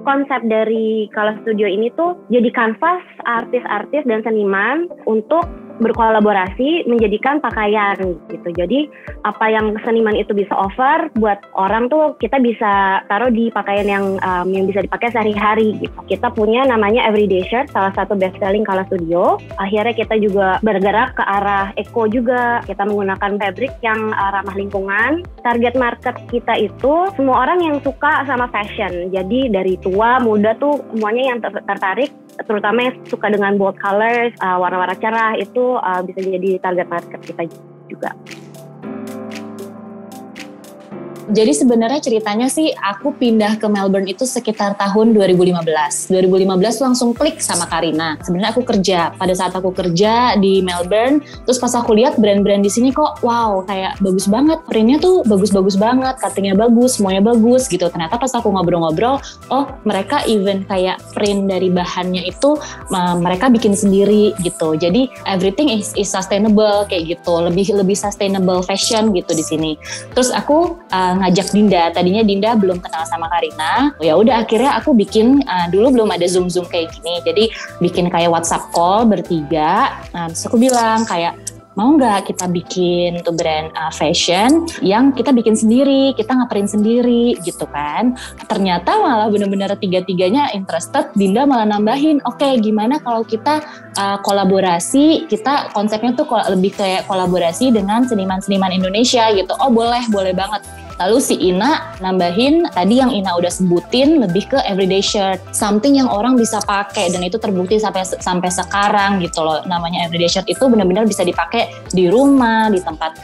konsep dari Kala Studio ini tuh jadi kanvas artis-artis dan seniman untuk berkolaborasi menjadikan pakaian gitu. Jadi apa yang seniman itu bisa offer buat orang tuh kita bisa taruh di pakaian yang bisa dipakai sehari-hari gitu. Kita punya namanya Everyday Shirt, salah satu best selling Kala Studio. Akhirnya kita juga bergerak ke arah eco juga. Kita menggunakan fabric yang ramah lingkungan. Target market kita itu semua orang yang suka sama fashion. Jadi dari tua, muda tuh semuanya yang tertarik, terutama yang suka dengan bold colors, warna-warna cerah itu bisa jadi target market kita juga. Jadi sebenarnya ceritanya sih aku pindah ke Melbourne itu sekitar tahun 2015. 2015 langsung klik sama Karina. Sebenarnya aku kerja. Pada saat aku kerja di Melbourne, terus pas aku lihat brand-brand di sini kok wow, kayak bagus banget. Printnya tuh bagus-bagus banget, cuttingnya bagus, semuanya bagus gitu. Ternyata pas aku ngobrol-ngobrol, oh mereka even kayak print dari bahannya itu mereka bikin sendiri gitu. Jadi everything is sustainable kayak gitu. Lebih sustainable fashion gitu di sini. Terus aku ngajak Dinda. Tadinya Dinda belum kenal sama Karina. Ya udah akhirnya aku bikin dulu belum ada Zoom kayak gini. Jadi bikin kayak WhatsApp call bertiga. Terus aku bilang kayak mau nggak kita bikin tuh brand fashion yang kita bikin sendiri, kita nge-print sendiri gitu kan. Ternyata malah benar-benar tiga-tiganya interested. Dinda malah nambahin, oke, gimana kalau kita kolaborasi, kita konsepnya tuh lebih kayak kolaborasi dengan seniman-seniman Indonesia gitu. Oh boleh banget. Lalu si Ina nambahin, tadi yang Ina udah sebutin lebih ke everyday shirt, something yang orang bisa pakai dan itu terbukti sampai sekarang gitu loh. Namanya everyday shirt itu benar-benar bisa dipakai di rumah, di tempat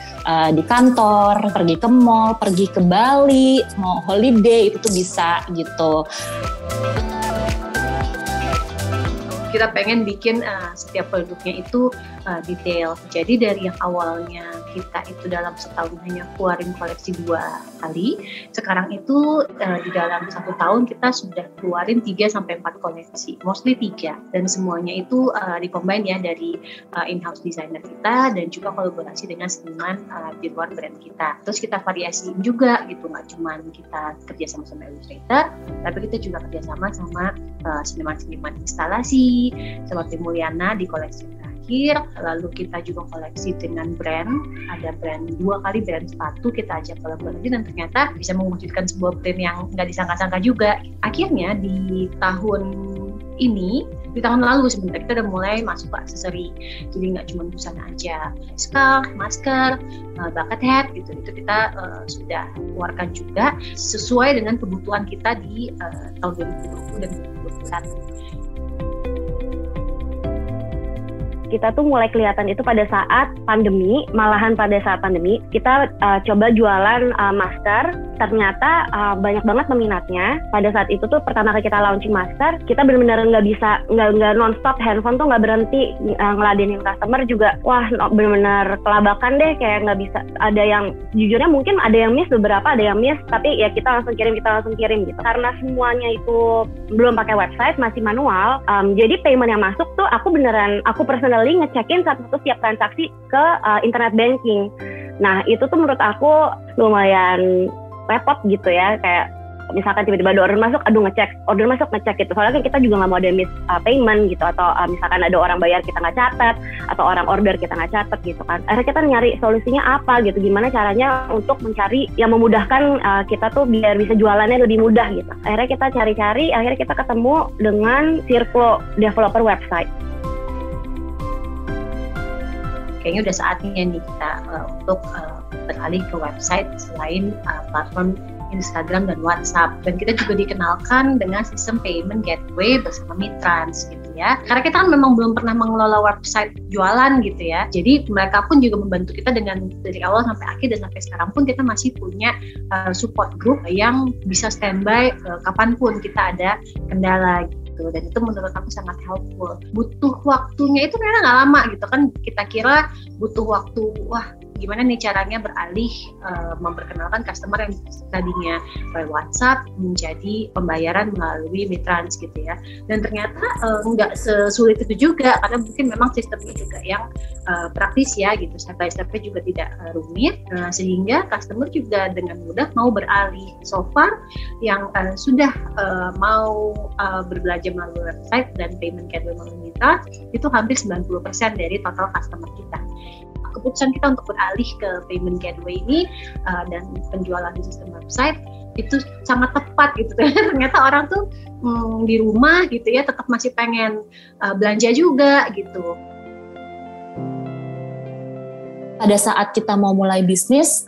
di kantor, pergi ke mall, pergi ke Bali, mau holiday itu tuh bisa gitu. Kita pengen bikin setiap produknya itu detail. Jadi dari yang awalnya kita itu dalam setahun hanya keluarin koleksi 2 kali, sekarang itu di dalam 1 tahun kita sudah keluarin 3-4 koleksi, mostly 3. Dan semuanya itu di-combine ya dari in-house designer kita dan juga kolaborasi dengan seniman di luar brand kita. Terus kita variasiin juga gitu, nggak cuma kita kerja sama illustrator, tapi kita juga kerja sama seniman-seniman instalasi seperti Mulyana di koleksi terakhir. Lalu kita juga koleksi dengan brand, ada brand 2 kali brand sepatu kita ajak kolaborasi dan ternyata bisa mewujudkan sebuah brand yang nggak disangka-sangka juga. Akhirnya di tahun lalu sebenarnya kita udah mulai masuk ke aksesori, jadi nggak cuma busana aja, scarf, masker, bucket hat gitu, itu kita sudah keluarkan juga sesuai dengan kebutuhan kita di tahun 2020 dan 2021. Kita tuh mulai kelihatan itu pada saat pandemi, malahan pada saat pandemi kita coba jualan masker, ternyata banyak banget peminatnya. Pada saat itu tuh pertama kali kita launching masker, kita benar-benar nggak non-stop, handphone tuh nggak berhenti ngeladenin customer juga. Wah benar-benar kelabakan deh, kayak nggak bisa. Ada yang jujurnya mungkin ada yang miss, beberapa ada yang miss, tapi ya kita langsung kirim gitu. Karena semuanya itu belum pakai website, masih manual, jadi payment yang masuk tuh aku personally ngecekin satu-satu setiap transaksi ke internet banking. Nah itu tuh menurut aku lumayan repot gitu ya, kayak misalkan tiba-tiba ada order masuk, ngecek gitu. Soalnya kan kita juga nggak mau ada miss payment gitu, atau misalkan ada orang bayar kita nggak catat, atau orang order kita nggak catat gitu kan. Akhirnya kita nyari solusinya apa gitu, gimana caranya untuk mencari yang memudahkan kita tuh biar bisa jualannya lebih mudah gitu. Akhirnya kita cari-cari, akhirnya kita ketemu dengan Circlo developer website. Kayaknya udah saatnya nih kita untuk beralih ke website selain platform Instagram dan WhatsApp. Dan kita juga dikenalkan dengan sistem payment gateway bersama Mitrans gitu ya. Karena kita kan memang belum pernah mengelola website jualan gitu ya. Jadi mereka pun juga membantu kita dengan dari awal sampai akhir, dan sampai sekarang pun kita masih punya support group yang bisa standby kapanpun kita ada kendala gitu. Dan itu menurut aku sangat helpful. Butuh waktunya itu ternyata nggak lama gitu kan. Kita kira butuh waktu gimana nih caranya beralih memperkenalkan customer yang tadinya by WhatsApp menjadi pembayaran melalui Mitrans gitu ya. Dan ternyata nggak sesulit itu juga, karena mungkin memang sistemnya juga yang praktis ya gitu, step-by-stepnya juga tidak rumit, sehingga customer juga dengan mudah mau beralih. So far yang sudah mau berbelanja melalui website dan payment gateway melalui Mitrans itu hampir 90% dari total customer kita. Keputusan kita untuk beralih ke payment gateway ini dan penjualan di sistem website itu sangat tepat gitu. Ternyata orang tuh di rumah gitu ya tetap masih pengen belanja juga gitu. Pada saat kita mau mulai bisnis,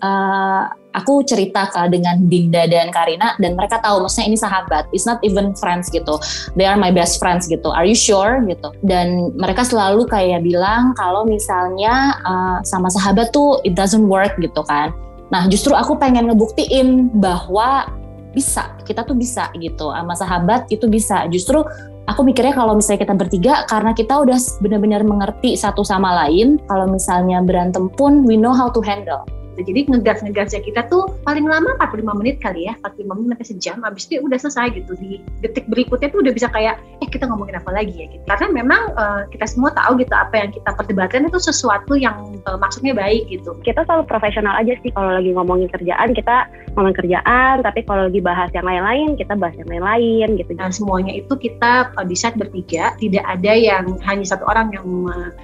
aku cerita dengan Dinda dan Karina, dan mereka tahu maksudnya ini sahabat, it's not even friends gitu, they are my best friends gitu, are you sure gitu. Dan mereka selalu kayak bilang kalau misalnya sama sahabat tuh it doesn't work gitu kan. Nah justru aku pengen ngebuktiin bahwa bisa, kita tuh bisa gitu, sama sahabat itu bisa. Justru aku mikirnya kalau misalnya kita bertiga, karena kita udah benar-benar mengerti satu sama lain, kalau misalnya berantem pun we know how to handle. Jadi ngegas-ngegasnya kita tuh paling lama 45 menit kali ya, 45 menit sampai sejam, habis itu udah selesai gitu. Di detik berikutnya tuh udah bisa kayak, kita ngomongin apa lagi ya gitu. Karena memang kita semua tahu gitu apa yang kita perdebatkan itu sesuatu yang maksudnya baik gitu. Kita selalu profesional aja sih, kalau lagi ngomongin kerjaan, kita ngomongin kerjaan, tapi kalau lagi bahas yang lain-lain, kita bahas yang lain-lain gitu. Nah semuanya itu kita decide bertiga, tidak ada yang hanya satu orang yang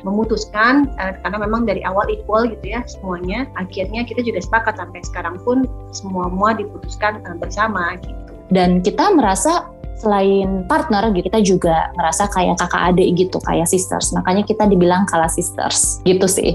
memutuskan, karena memang dari awal equal gitu ya semuanya. Akhirnya kita juga sepakat sampai sekarang pun semua diputuskan bersama gitu. Dan kita merasa selain partner, kita juga ngerasa kayak kakak adik gitu, kayak sisters. Makanya kita dibilang Kala Sisters gitu sih.